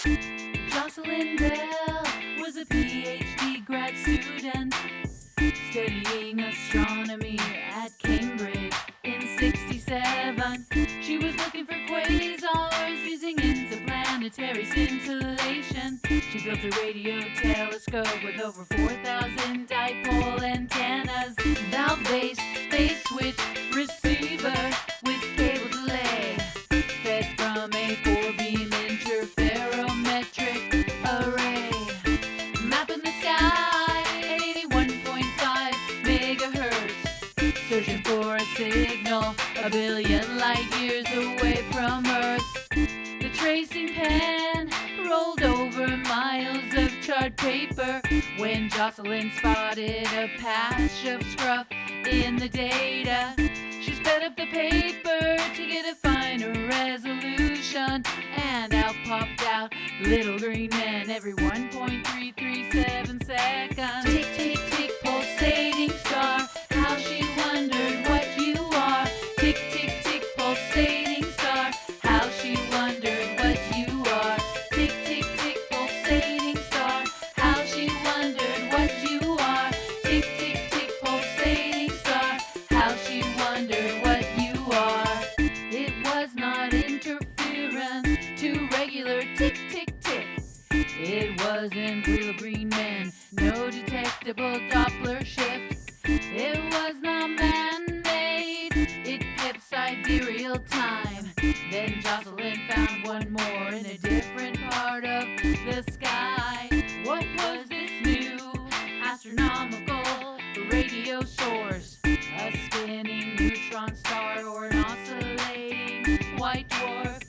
Jocelyn Bell was a PhD grad student studying astronomy at Cambridge in '67. She was looking for quasars using interplanetary scintillation. She built a radio telescope with over 4,000 dipole antennas, valve-based phase switch receiver with cable delay, fed from a 4-beam interferometric array, mapping the sky at 81.5 megahertz, searching for a signal a billion light years away from Earth. The tracing pen rolled over miles of charred paper when Jocelyn spotted a patch of scruff in the data. She sped up the paper to get a finer resolution, and out popped out little green men every 1.337 seconds. Tick, tick, tick, pulsating star, how she wondered what you are. Tick, tick, tick, pulsating star, how she wondered what you are. Tick, tick, tick, pulsating star, how she wondered what you are. Tick, tick, tick, pulsating star, how she wondered what you are. It was not interference to regular tick, tick, tick. It wasn't real green men, no detectable Doppler shift. It was not man-made, it kept sidereal time. Then Jocelyn found one more in a different part of the sky. What was this new astronomical radio source? A spinning neutron star or an oscillating white dwarf?